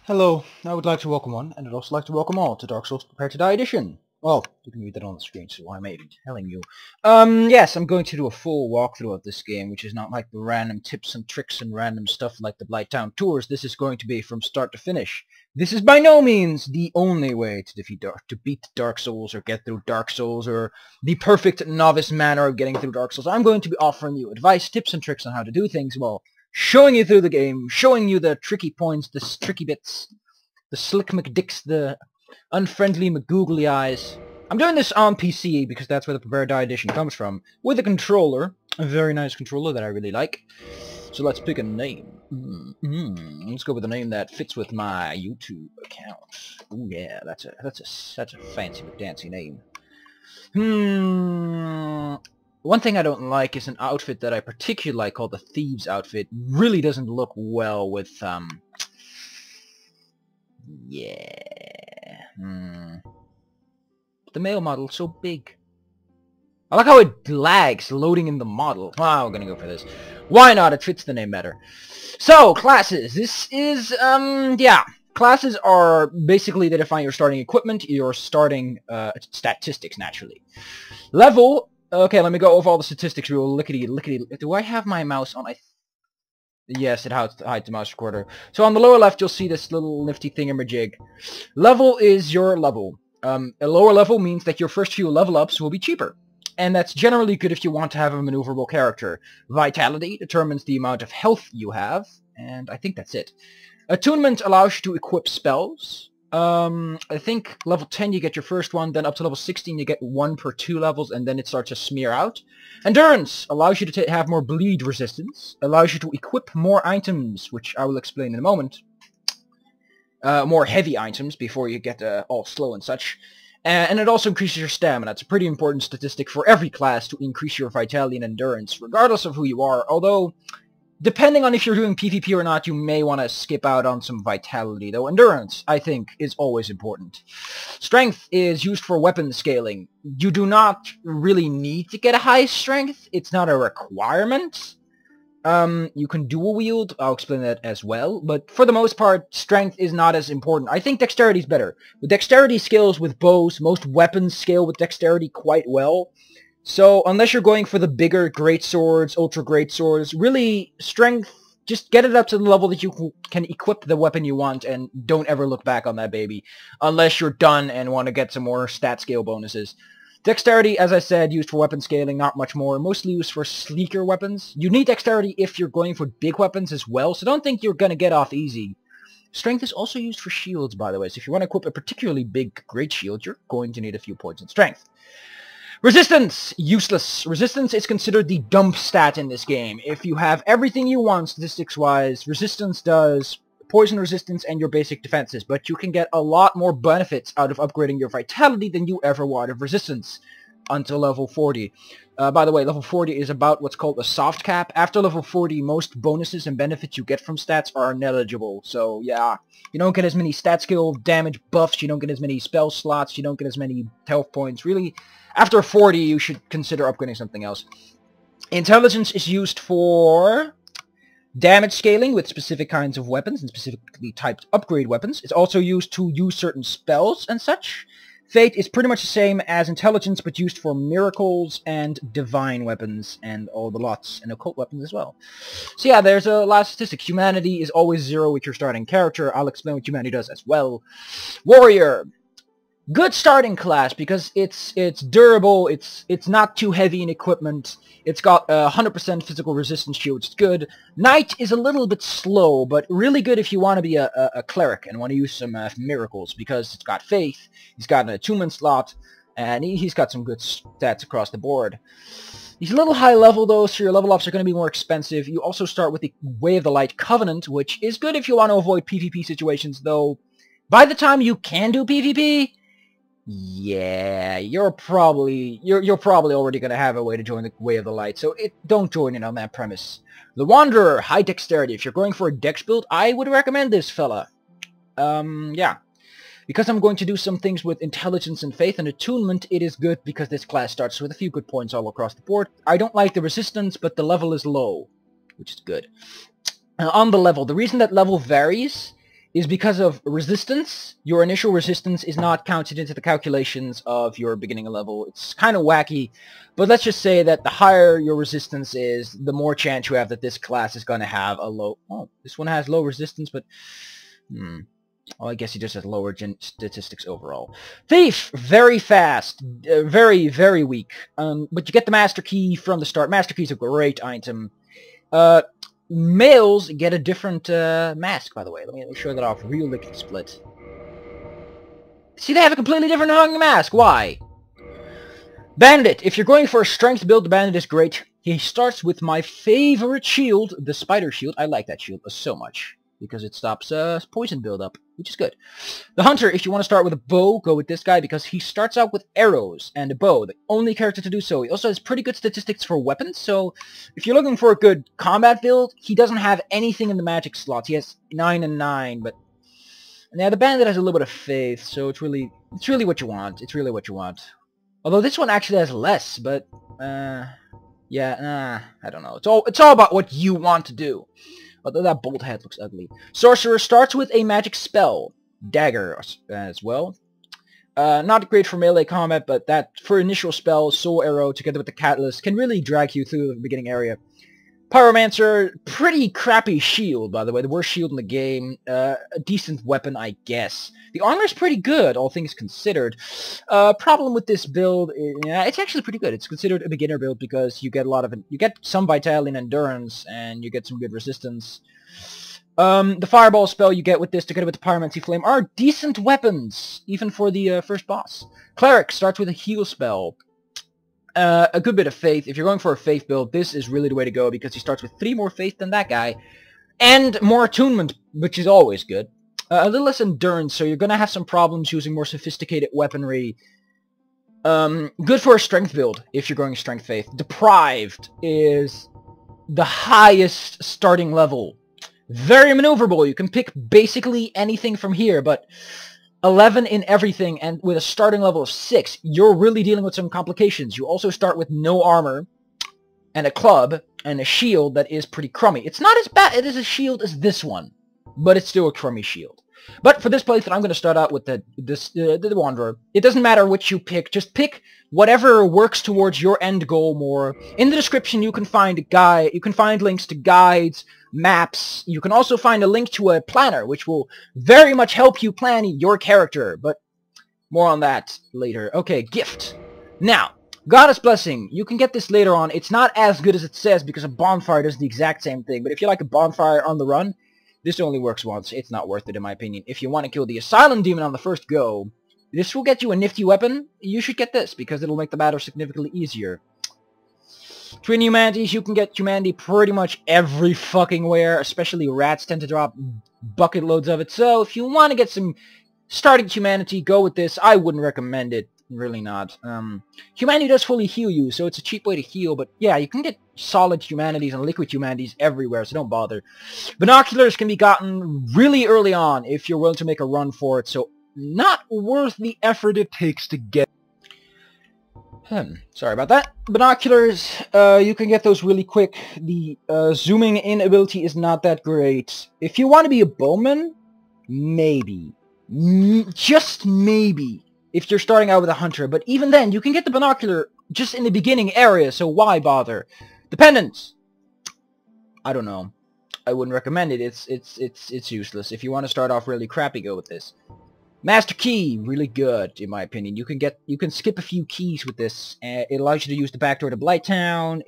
Hello, I would like to welcome one, and I'd also like to welcome all to Dark Souls Prepare to Die Edition. Well, you can read that on the screen, so I may be telling you. Yes, I'm going to do a full walkthrough of this game, which is not like the random tips and tricks and random stuff like the Blighttown Tours. This is going to be from start to finish. This is by no means the only way to beat Dark Souls or get through Dark Souls or the perfect novice manner of getting through Dark Souls. I'm going to be offering you advice, tips, and tricks on how to do things, well, showing you through the game, showing you the tricky points, the tricky bits, the slick McDicks, the unfriendly McGoogly eyes. I'm doing this on PC because that's where the Prepare Die Edition comes from, with a controller, a very nice controller that I really like. So let's pick a name. Let's go with a name that fits with my YouTube account. Ooh yeah, that's a fancy McDancy name. One thing I don't like is an outfit that I particularly like called the Thieves outfit. Really doesn't look well with, yeah. The male model's so big. I like how it lags loading in the model. Wow, we're gonna go for this. Why not? It fits the name better. So, classes. This is, yeah. Classes are basically they define your starting equipment, your starting, statistics, naturally. Level. Okay, let me go over all the statistics real lickety. Do I have my mouse on? Yes, it hides the mouse recorder. So on the lower left, you'll see this little nifty thingamajig. Level is your level. A lower level means that your first few level ups will be cheaper. And that's generally good if you want to have a maneuverable character. Vitality determines the amount of health you have, and I think that's it. Attunement allows you to equip spells. I think level 10 you get your first one, then up to level 16 you get one per 2 levels, and then it starts to smear out. Endurance allows you to have more bleed resistance, allows you to equip more items, which I will explain in a moment. More heavy items before you get all slow and such. And it also increases your stamina. It's a pretty important statistic for every class to increase your vitality and endurance, regardless of who you are, although depending on if you're doing PvP or not, you may want to skip out on some vitality, though endurance, I think, is always important. Strength is used for weapon scaling. You do not really need to get a high strength. It's not a requirement. You can dual wield. I'll explain that as well. But for the most part, strength is not as important. I think dexterity is better. With dexterity scales with bows, most weapons scale with dexterity quite well. So, unless you're going for the bigger great swords, ultra great swords, really, strength, just get it up to the level that you can equip the weapon you want, and don't ever look back on that baby, unless you're done and want to get some more stat scale bonuses. Dexterity, as I said, used for weapon scaling, not much more, mostly used for sleeker weapons. You need dexterity if you're going for big weapons as well, so don't think you're going to get off easy. Strength is also used for shields, by the way, so if you want to equip a particularly big great shield, you're going to need a few points in strength. Resistance! Useless. Resistance is considered the dump stat in this game. If you have everything you want statistics-wise, resistance does poison resistance and your basic defenses, but you can get a lot more benefits out of upgrading your vitality than you ever would of resistance until level 40. By the way, level 40 is about what's called a soft cap. After level 40, most bonuses and benefits you get from stats are ineligible. So, yeah, you don't get as many stat skill damage buffs, you don't get as many spell slots, you don't get as many health points. Really, after 40, you should consider upgrading something else. Intelligence is used for damage scaling with specific kinds of weapons and specifically typed upgrade weapons. It's also used to use certain spells and such. Fate is pretty much the same as intelligence, but used for miracles and divine weapons and all the lots, and occult weapons as well. So yeah, there's a lot of statistics. Humanity is always 0 with your starting character. I'll explain what humanity does as well. Warrior. Good starting class because it's durable, it's not too heavy in equipment, it's got 100% physical resistance shield, which is good. Knight is a little bit slow, but really good if you want to be a cleric and want to use some miracles, because it's got faith, he's got an attunement slot, and he's got some good stats across the board. He's a little high level though, so your level ups are going to be more expensive. You also start with the Way of the Light Covenant, which is good if you want to avoid PvP situations, though by the time you can do PvP, yeah, you're probably already gonna have a way to join the Way of the Light, so don't join in on that premise. The Wanderer, high dexterity. If you're going for a Dex build, I would recommend this fella. Yeah. Because I'm going to do some things with intelligence and faith and attunement, it is good because this class starts with a few good points all across the board. I don't like the resistance, but the level is low, which is good. On the level, the reason that level varies is because of resistance. Your initial resistance is not counted into the calculations of your beginning level. It's kind of wacky, but let's just say that the higher your resistance is, the more chance you have that this class is going to have a low... Oh, this one has low resistance, but... Well, I guess he just has lower statistics overall. Thief! Very fast. Very, very weak. But you get the Master Key from the start. Master Key is a great item. Males get a different mask, by the way. Let me show that off real lickety split. See, they have a completely different hung mask. Why? Bandit. If you're going for a strength build, the Bandit is great. He starts with my favorite shield, the Spider Shield. I like that shield so much, because it stops poison buildup, which is good. The Hunter, if you want to start with a bow, go with this guy, because he starts out with arrows and a bow, the only character to do so. He also has pretty good statistics for weapons, so if you're looking for a good combat build, he doesn't have anything in the magic slots. He has 9 and 9, but... Now, the Bandit has a little bit of faith, so it's really what you want. It's really what you want. Although this one actually has less, but... yeah, I don't know. It's all about what you want to do. Although that bolt head looks ugly. Sorcerer starts with a magic spell. Dagger as well. Not great for melee combat, but that for initial spells, Soul Arrow together with the Catalyst can really drag you through the beginning area. Pyromancer, pretty crappy shield, by the way. The worst shield in the game. A decent weapon, I guess. The armor's pretty good, all things considered. Problem with this build, it's actually pretty good. It's considered a beginner build because you get you get some vitality and endurance, and you get some good resistance. The fireball spell you get with this together with the pyromancy flame are decent weapons, even for the first boss. Cleric starts with a heal spell. A good bit of faith. If you're going for a faith build, this is really the way to go because he starts with 3 more faith than that guy. And more attunement, which is always good. A little less endurance, so you're going to have some problems using more sophisticated weaponry. Good for a strength build, if you're going strength faith. Deprived is the highest starting level. Very maneuverable. You can pick basically anything from here, but... 11 in everything, and with a starting level of 6, you're really dealing with some complications. You also start with no armor, and a club, and a shield that is pretty crummy. It's not as bad as a shield as this one, but it's still a crummy shield. But for this playthrough, I'm going to start out with the Wanderer. It doesn't matter which you pick, just pick whatever works towards your end goal more. In the description, you can find links to guides, maps. You can also find a link to a planner, which will very much help you plan your character, but more on that later. Okay, gift. Now, Goddess Blessing. You can get this later on. It's not as good as it says because a bonfire does the exact same thing, but if you like a bonfire on the run, this only works once. It's not worth it, in my opinion. If you want to kill the Asylum demon on the first go, this will get you a nifty weapon. You should get this, because it'll make the matter significantly easier. Twin Humanities, you can get Humanity pretty much every fucking where, especially rats tend to drop bucket loads of it. So, if you want to get some starting Humanity, go with this. I wouldn't recommend it. Really not. Humanity does fully heal you, so it's a cheap way to heal, but yeah, you can get solid Humanities and liquid Humanities everywhere, so don't bother. Binoculars can be gotten really early on if you're willing to make a run for it, so not worth the effort it takes to get. Sorry about that. Binoculars, you can get those really quick. The zooming in ability is not that great. If you want to be a bowman, maybe. Just maybe. If you're starting out with a hunter, but even then, you can get the binocular just in the beginning area, so why bother? The Pendant! I don't know. I wouldn't recommend it. It's useless. If you want to start off really crappy, go with this. Master Key, really good, in my opinion. You can skip a few keys with this. It allows you to use the back door to Blighttown.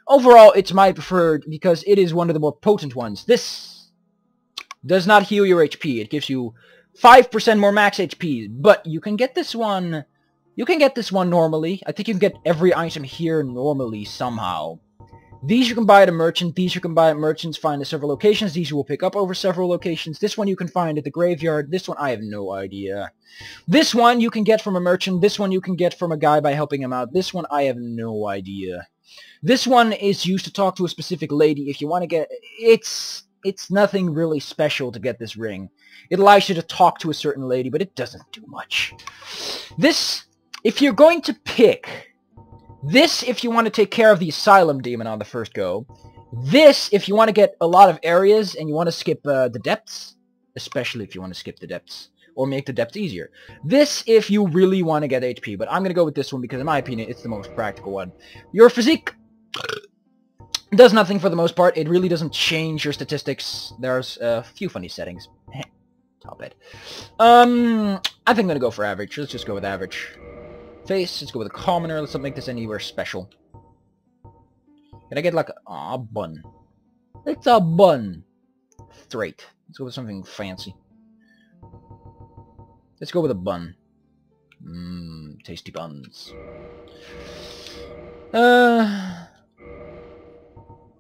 Overall, it's my preferred, because it is one of the more potent ones. This does not heal your HP. It gives you 5% more max HP, but you can get this one. You can get this one normally. I think you can get every item here normally somehow. These you can buy at a merchant. These you can buy at merchants. Find at several locations. These you will pick up over several locations. This one you can find at the graveyard. This one I have no idea. This one you can get from a merchant. This one you can get from a guy by helping him out. This one I have no idea. This one is used to talk to a specific lady. If you want to get... It's nothing really special to get this ring. It allows you to talk to a certain lady, but it doesn't do much. This, if you're going to pick... This, if you want to take care of the Asylum demon on the first go. This, if you want to get a lot of areas and you want to skip the depths. especially if you want to skip the depths, or make the depths easier. This if you really want to get HP, but I'm going to go with this one because in my opinion it's the most practical one. Your physique does nothing for the most part. It really doesn't change your statistics. There's a few funny settings. Top it. I think I'm going to go for average. Let's just go with average. Face, let's go with a commoner. Let's not make this anywhere special. Can I get like a bun? It's a bun. Straight. Let's go with something fancy. Let's go with a bun. Tasty buns.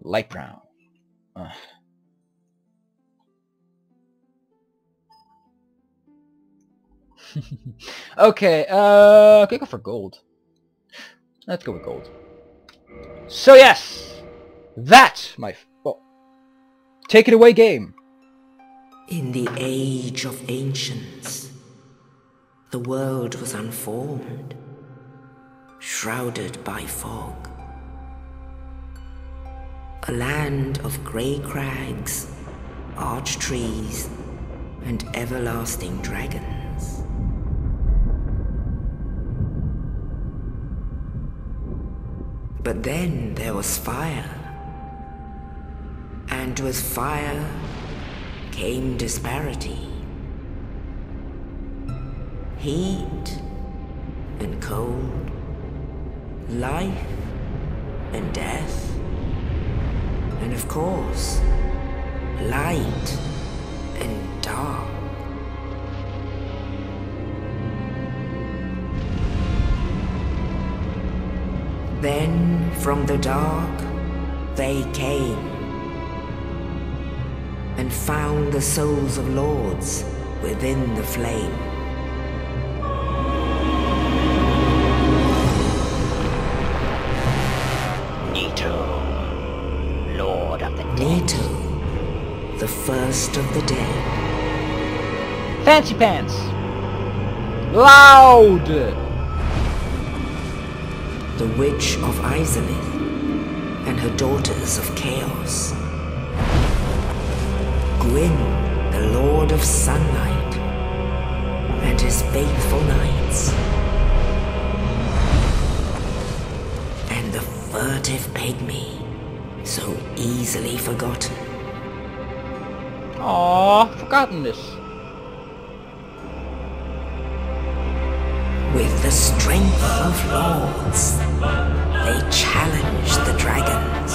Light brown. Okay, okay, go for gold. Let's go with gold. So yes! That, well, take it away, game. In the age of ancients, the world was unformed, shrouded by fog. A land of grey crags, arch trees, and everlasting dragons. But then there was fire, and with fire came disparity. Heat and cold, life and death, and of course, light and dark. Then from the dark they came and found the souls of lords within the flame. Nito, Lord of the Dead. Nito, the first of the dead. Fancy pants. Loud. The Witch of Izalith and her daughters of Chaos. Gwyn, the Lord of Sunlight, and his faithful knights. And the furtive pygmy, so easily forgotten. Aww, forgotten this. With the strength of lords, they challenged the dragons.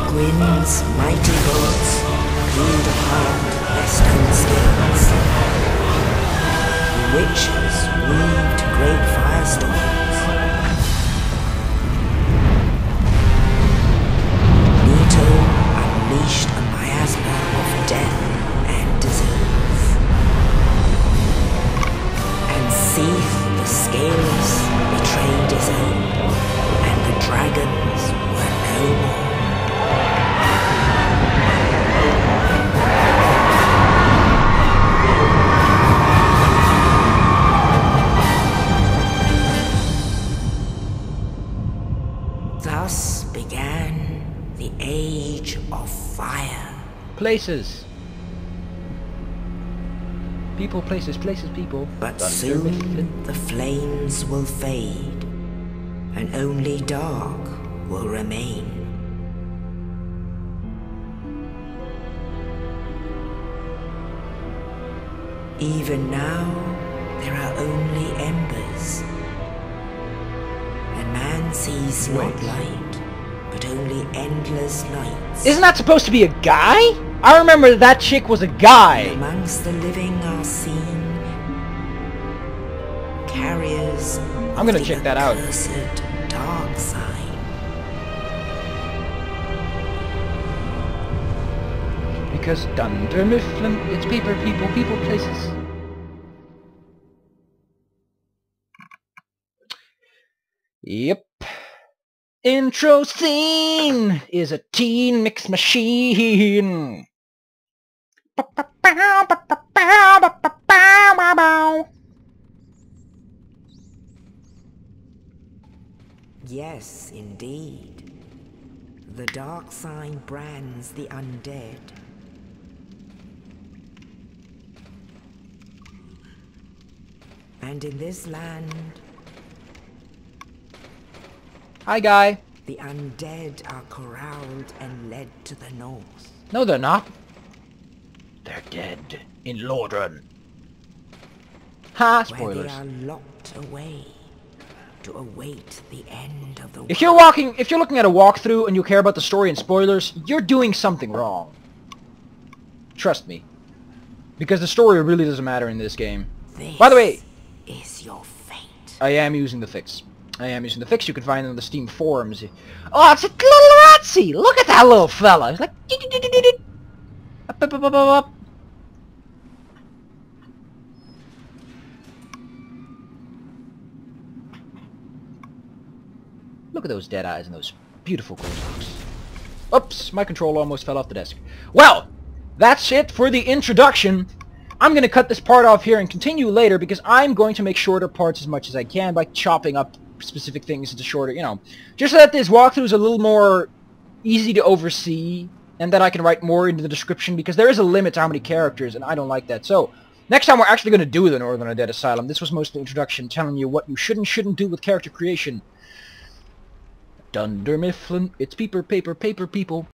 Gwyn's mighty bolts peeled apart their stone skills. The witches weaved great firestorms. Nito unleashed a miasma of death and disease. And Seath, the Scaleless, betrayed his own, and the dragons were no more. Thus began the Age of Fire. Places. People, places, places, people. But soon the flames will fade, and only dark will remain. Even now, there are only embers. And man sees not light, but only endless nights. Isn't that supposed to be a guy? I remember that chick was a guy. And amongst the living are seen carriers I'm gonna check that out. Accursed dark side. Because Dunder Mifflin, it's paper, people, people, places. Yep. Intro scene is a teen mix machine. Yes, indeed. The dark sign brands the undead. And in this land, Hi, guy. the undead are corralled and led to the north. No, they're not. They're dead in Lordran. Ha! Where they Spoilers. are locked away to await the end of the world. If you're looking at a walkthrough and you care about the story and spoilers, you're doing something wrong. Trust me. Because the story really doesn't matter in this game. By the way, is your fate. I am using the fix. You can find it on the Steam forums. Oh, it's a little Ratsy! Look at that little fella! He's like... Up, up, up, up, up, up. Look at those dead eyes and those beautiful gold looks. Oops, my controller almost fell off the desk. Well, that's it for the introduction. I'm going to cut this part off here and continue later because I'm going to make shorter parts as much as I can by chopping up specific things into shorter, you know, just so that this walkthrough is a little more easy to oversee and that I can write more into the description because there is a limit to how many characters and I don't like that. So, next time we're actually going to do the Northern Undead Asylum. This was mostly introduction, telling you what you should and shouldn't do with character creation. Dunder Mifflin, it's paper, people.